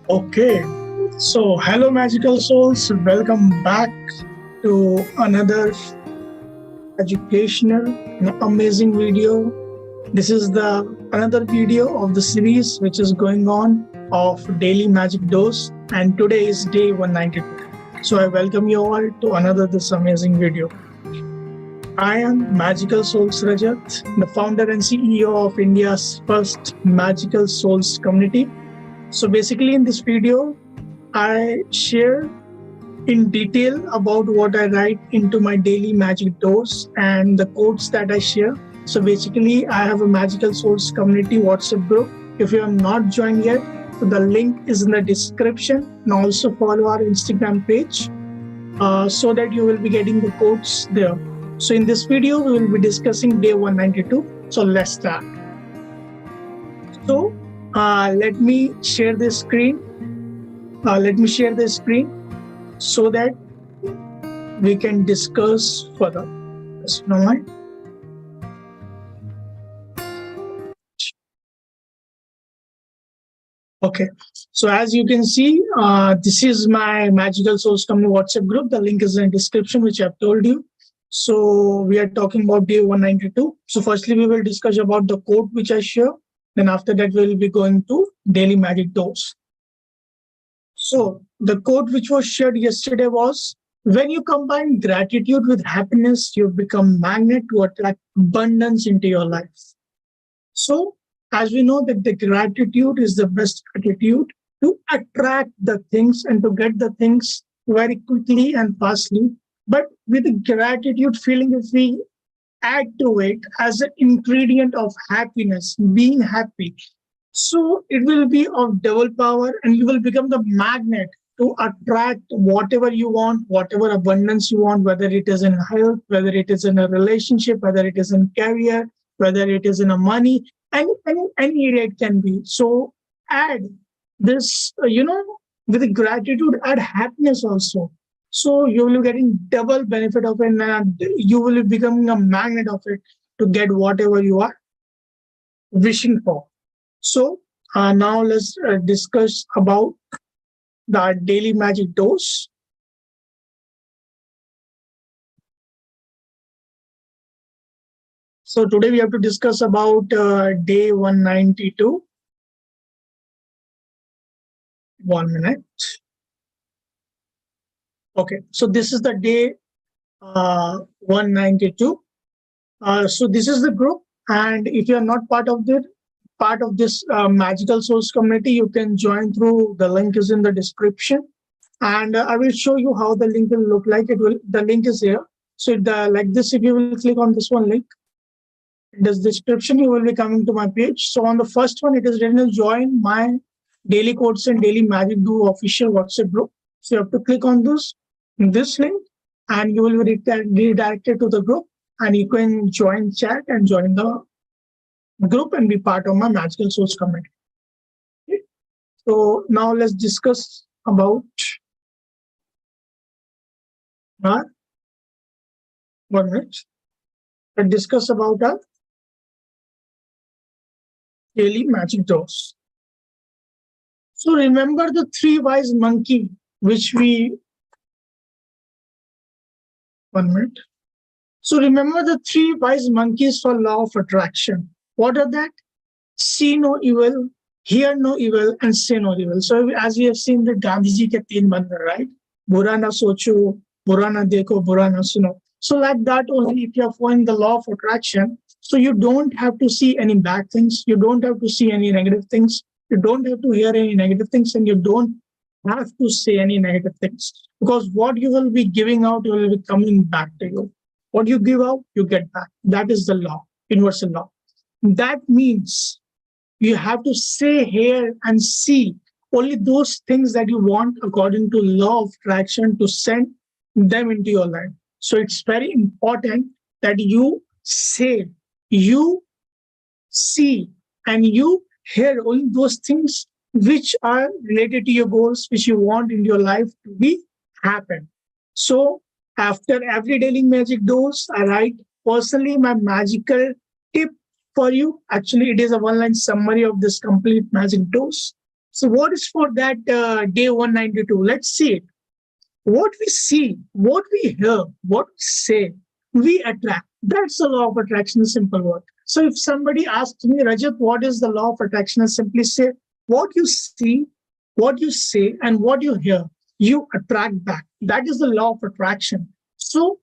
Okay, so hello, magical souls. Welcome back to another educational and amazing video. This is the another video of the series which is going on of daily magic dose, and today is day 192. So I welcome you all to another this amazing video. I am Magical Souls Rajat, the founder and CEO of India's first Magical Souls community. So basically in this video, I share in detail about what I write into my daily magic dose and the quotes that I share. So basically, I have a Magical Souls community WhatsApp group. If you have not joined yet, so the link is in the description, and also follow our Instagram page so that you will be getting the quotes there. So in this video, we will be discussing day 192. So let's start. So let me share this screen. So that we can discuss further. Just no mind. Okay, so as you can see, this is my Magical Souls Company WhatsApp group. The link is in the description, which I've told you. So we are talking about day 192. So firstly, we will discuss about the quote which I share. Then after that, we will be going to daily magic dose. So the quote which was shared yesterday was, when you combine gratitude with happiness, you become magnet to attract abundance into your life. So as we know that the gratitude is the best attitude to attract the things and to get the things very quickly and fastly. But with the gratitude feeling, if we add to it as an ingredient of happiness, being happy, so it will be of double power and you will become the magnet to attract whatever you want, whatever abundance you want, whether it is in health, whether it is in a relationship, whether it is in career, whether it is in a money, any area it can be. So add this, with the gratitude, add happiness also. So you will be getting double benefit of it and you will be becoming a magnet of it to get whatever you are wishing for. So now let's discuss about the daily magic dose. So today we have to discuss about day 192. 1 minute. Okay, so this is the day 192. So this is the group, and if you are not part of this Magical Souls community, you can join through the link is in the description, and I will show you how the link will look like. The link is here. So like this, if you will click on this one link, in this description, you will be coming to my page. So on the first one, it is written join my daily quotes and daily magic do official WhatsApp group. So you have to click on this link, and you will be redirected to the group, and you can join chat and join the group and be part of my Magical Souls community. Okay. So now let's discuss about our 1 minute. Let's discuss about our daily magic dose. So remember the three wise monkey which we 1 minute. So remember the three wise monkeys for law of attraction. What are that? See no evil, hear no evil, and say no evil. So as we have seen the Gandhiji ke teen bandhan, right? Bura na socho, bura na dekho, bura na suno. So like that only, if you are following the law of attraction, so you don't have to see any bad things, you don't have to see any negative things, you don't have to hear any negative things, and you don't have to say any negative things. Because what you will be giving out will be coming back to you. What you give out, you get back. That is the law, universal law. That means you have to say, hear, and see only those things that you want according to law of attraction to send them into your life. So it's very important that you say, you see, and you hear only those things which are related to your goals, which you want in your life to be happen. So after every daily magic dose, I write personally my magical tip for you. Actually, it is a one-line summary of this complete magic dose. So what is for that day 192? Let's see it. What we see, what we hear, what we say, we attract. That's the law of attraction in simple word. So if somebody asks me, Rajat, what is the law of attraction? I simply say, what you see, what you say, and what you hear, you attract back. That is the law of attraction. So